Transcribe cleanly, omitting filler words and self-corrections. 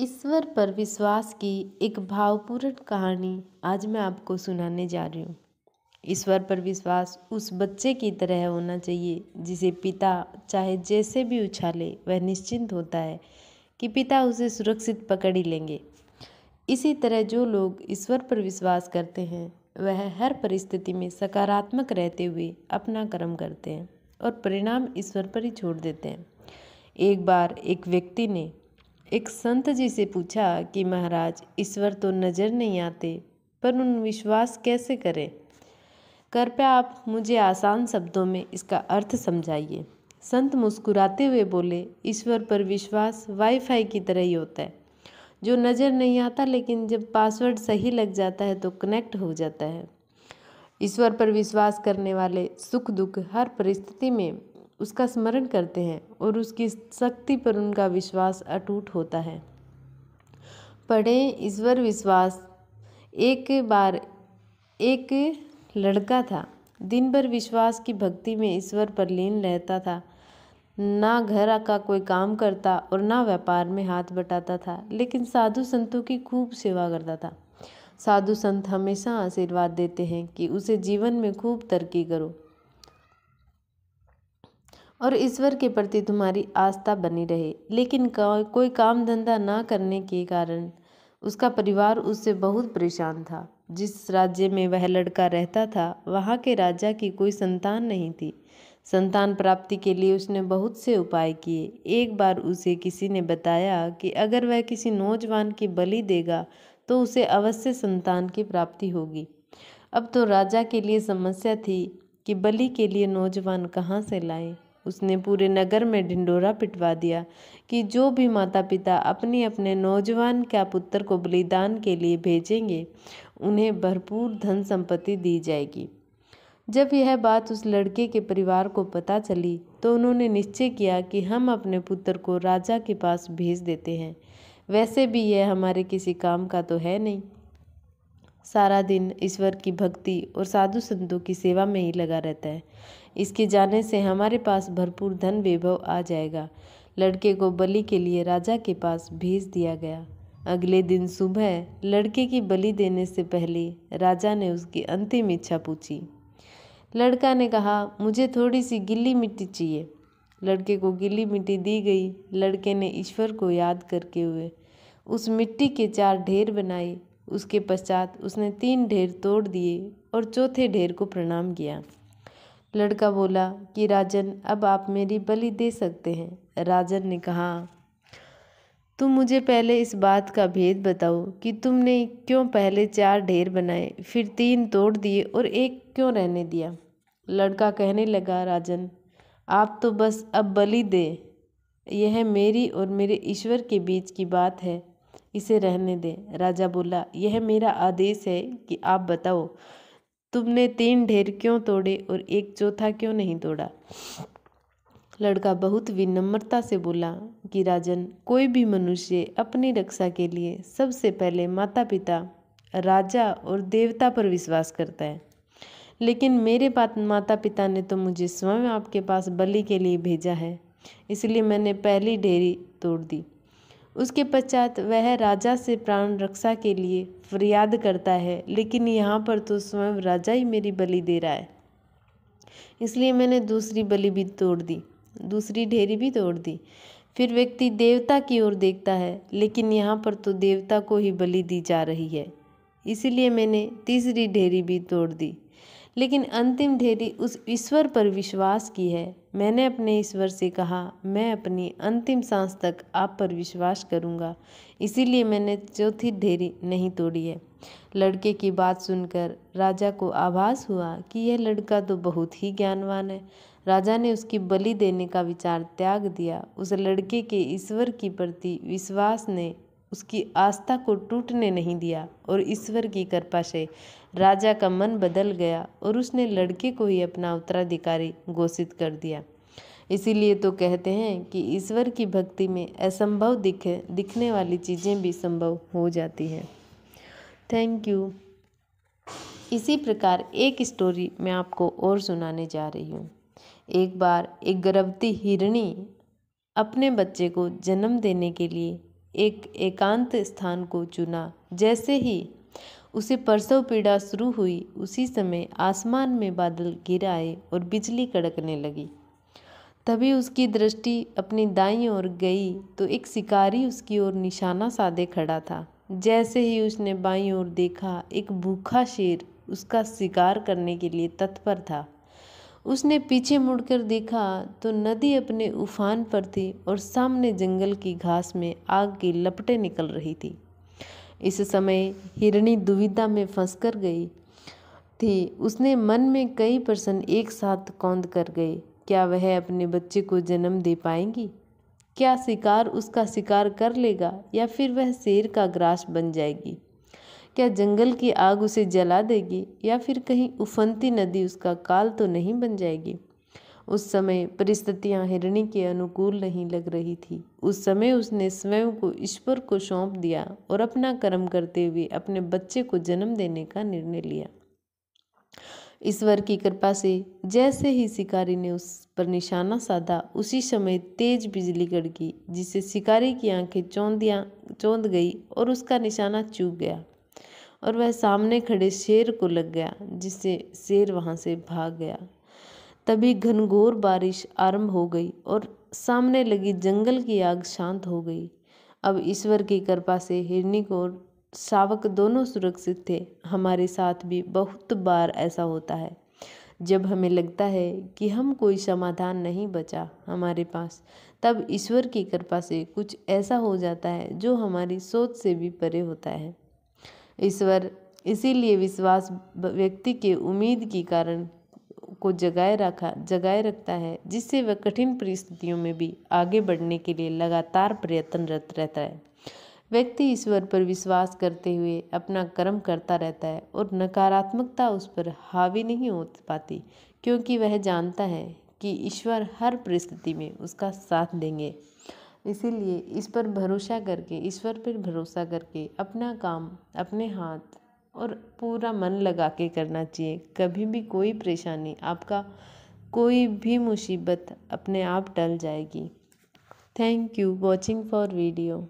ईश्वर पर विश्वास की एक भावपूर्ण कहानी आज मैं आपको सुनाने जा रही हूँ। ईश्वर पर विश्वास उस बच्चे की तरह होना चाहिए जिसे पिता चाहे जैसे भी उछाले वह निश्चिंत होता है कि पिता उसे सुरक्षित पकड़ ही लेंगे। इसी तरह जो लोग ईश्वर पर विश्वास करते हैं वह हर परिस्थिति में सकारात्मक रहते हुए अपना कर्म करते हैं और परिणाम ईश्वर पर ही छोड़ देते हैं। एक बार एक व्यक्ति ने एक संत जी से पूछा कि महाराज, ईश्वर तो नज़र नहीं आते पर उन विश्वास कैसे करें? कृपया आप मुझे आसान शब्दों में इसका अर्थ समझाइए। संत मुस्कुराते हुए बोले, ईश्वर पर विश्वास वाईफाई की तरह ही होता है जो नज़र नहीं आता, लेकिन जब पासवर्ड सही लग जाता है तो कनेक्ट हो जाता है। ईश्वर पर विश्वास करने वाले सुख दुख हर परिस्थिति में उसका स्मरण करते हैं और उसकी शक्ति पर उनका विश्वास अटूट होता है। पढ़ें ईश्वर विश्वास। एक बार एक लड़का था, दिन भर विश्वास की भक्ति में ईश्वर पर लीन रहता था। ना घर का कोई काम करता और ना व्यापार में हाथ बटाता था, लेकिन साधु संतों की खूब सेवा करता था। साधु संत हमेशा आशीर्वाद देते हैं कि उसे जीवन में खूब तरक्की करो और ईश्वर के प्रति तुम्हारी आस्था बनी रहे। लेकिन कोई काम धंधा ना करने के कारण उसका परिवार उससे बहुत परेशान था। जिस राज्य में वह लड़का रहता था वहाँ के राजा की कोई संतान नहीं थी। संतान प्राप्ति के लिए उसने बहुत से उपाय किए। एक बार उसे किसी ने बताया कि अगर वह किसी नौजवान की बलि देगा तो उसे अवश्य संतान की प्राप्ति होगी। अब तो राजा के लिए समस्या थी कि बलि के लिए नौजवान कहाँ से लाए। उसने पूरे नगर में ढिंढोरा पिटवा दिया कि जो भी माता पिता अपने नौजवान का पुत्र को बलिदान के लिए भेजेंगे उन्हें भरपूर धन संपत्ति दी जाएगी। जब यह बात उस लड़के के परिवार को पता चली तो उन्होंने निश्चय किया कि हम अपने पुत्र को राजा के पास भेज देते हैं। वैसे भी यह हमारे किसी काम का तो है नहीं। सारा दिन ईश्वर की भक्ति और साधु संतों की सेवा में ही लगा रहता है। इसके जाने से हमारे पास भरपूर धन वैभव आ जाएगा। लड़के को बलि के लिए राजा के पास भेज दिया गया। अगले दिन सुबह लड़के की बलि देने से पहले राजा ने उसकी अंतिम इच्छा पूछी। लड़का ने कहा, मुझे थोड़ी सी गीली मिट्टी चाहिए। लड़के को गीली मिट्टी दी गई। लड़के ने ईश्वर को याद करके हुए उस मिट्टी के 4 ढेर बनाए। उसके पश्चात उसने 3 ढेर तोड़ दिए और चौथे ढेर को प्रणाम किया। लड़का बोला कि राजन, अब आप मेरी बलि दे सकते हैं। राजन ने कहा, तुम मुझे पहले इस बात का भेद बताओ कि तुमने क्यों पहले 4 ढेर बनाए, फिर 3 तोड़ दिए और एक क्यों रहने दिया। लड़का कहने लगा, राजन, आप तो बस अब बलि दे। यह मेरी और मेरे ईश्वर के बीच की बात है, इसे रहने दें। राजा बोला, यह मेरा आदेश है कि आप बताओ तुमने 3 ढेर क्यों तोड़े और एक चौथा क्यों नहीं तोड़ा। लड़का बहुत विनम्रता से बोला कि राजन, कोई भी मनुष्य अपनी रक्षा के लिए सबसे पहले माता पिता, राजा और देवता पर विश्वास करता है, लेकिन मेरे माता पिता ने तो मुझे स्वयं आपके पास बलि के लिए भेजा है, इसलिए मैंने पहली ढेरी तोड़ दी। उसके पश्चात वह राजा से प्राण रक्षा के लिए फरियाद करता है, लेकिन यहाँ पर तो स्वयं राजा ही मेरी बलि दे रहा है, इसलिए मैंने दूसरी बलि भी तोड़ दी, दूसरी ढेरी भी तोड़ दी। फिर व्यक्ति देवता की ओर देखता है, लेकिन यहाँ पर तो देवता को ही बलि दी जा रही है, इसीलिए मैंने तीसरी ढेरी भी तोड़ दी, लेकिन अंतिम ढेरी उस ईश्वर पर विश्वास की है। मैंने अपने ईश्वर से कहा, मैं अपनी अंतिम सांस तक आप पर विश्वास करूंगा, इसीलिए मैंने चौथी ढेरी नहीं तोड़ी है। लड़के की बात सुनकर राजा को आभास हुआ कि यह लड़का तो बहुत ही ज्ञानवान है। राजा ने उसकी बलि देने का विचार त्याग दिया। उस लड़के के ईश्वर की प्रति विश्वास ने उसकी आस्था को टूटने नहीं दिया और ईश्वर की कृपा से राजा का मन बदल गया और उसने लड़के को ही अपना उत्तराधिकारी घोषित कर दिया। इसीलिए तो कहते हैं कि ईश्वर की भक्ति में असंभव दिखने वाली चीज़ें भी संभव हो जाती हैं। Thank you. इसी प्रकार एक स्टोरी मैं आपको और सुनाने जा रही हूँ। एक बार एक गर्भवती हिरणी अपने बच्चे को जन्म देने के लिए एक एकांत स्थान को चुना। जैसे ही उसे प्रसव पीड़ा शुरू हुई, उसी समय आसमान में बादल घिर आए और बिजली कड़कने लगी। तभी उसकी दृष्टि अपनी दाईं ओर गई तो एक शिकारी उसकी ओर निशाना साधे खड़ा था। जैसे ही उसने बाईं ओर देखा, एक भूखा शेर उसका शिकार करने के लिए तत्पर था। उसने पीछे मुड़कर देखा तो नदी अपने उफान पर थी और सामने जंगल की घास में आग की लपटें निकल रही थी। इस समय हिरणी दुविधा में फंसकर गई थी। उसने मन में कई प्रश्न एक साथ कौंध कर गए। क्या वह अपने बच्चे को जन्म दे पाएंगी? क्या शिकार उसका शिकार कर लेगा या फिर वह शेर का ग्रास बन जाएगी? क्या जंगल की आग उसे जला देगी या फिर कहीं उफनती नदी उसका काल तो नहीं बन जाएगी? उस समय परिस्थितियां हिरणी के अनुकूल नहीं लग रही थी। उस समय उसने स्वयं को ईश्वर को सौंप दिया और अपना कर्म करते हुए अपने बच्चे को जन्म देने का निर्णय लिया। ईश्वर की कृपा से जैसे ही शिकारी ने उस पर निशाना साधा, उसी समय तेज बिजली कड़की, जिससे शिकारी की आंखें चौंध गई और उसका निशाना चूक गया और वह सामने खड़े शेर को लग गया, जिससे शेर वहां से भाग गया। तभी घनघोर बारिश आरंभ हो गई और सामने लगी जंगल की आग शांत हो गई। अब ईश्वर की कृपा से हिरणी और शावक दोनों सुरक्षित थे। हमारे साथ भी बहुत बार ऐसा होता है, जब हमें लगता है कि हम कोई समाधान नहीं बचा हमारे पास, तब ईश्वर की कृपा से कुछ ऐसा हो जाता है जो हमारी सोच से भी परे होता है। ईश्वर इसीलिए विश्वास व्यक्ति के उम्मीद की कारण को जगाए रखता है, जिससे वह कठिन परिस्थितियों में भी आगे बढ़ने के लिए लगातार प्रयत्नरत रहता है। व्यक्ति ईश्वर पर विश्वास करते हुए अपना कर्म करता रहता है और नकारात्मकता उस पर हावी नहीं हो पाती, क्योंकि वह जानता है कि ईश्वर हर परिस्थिति में उसका साथ देंगे। इसीलिए ईश्वर पर भरोसा करके अपना काम अपने हाथ और पूरा मन लगा के करना चाहिए। कभी भी कोई परेशानी, आपका कोई भी मुसीबत अपने आप टल जाएगी। Thank you watching for video.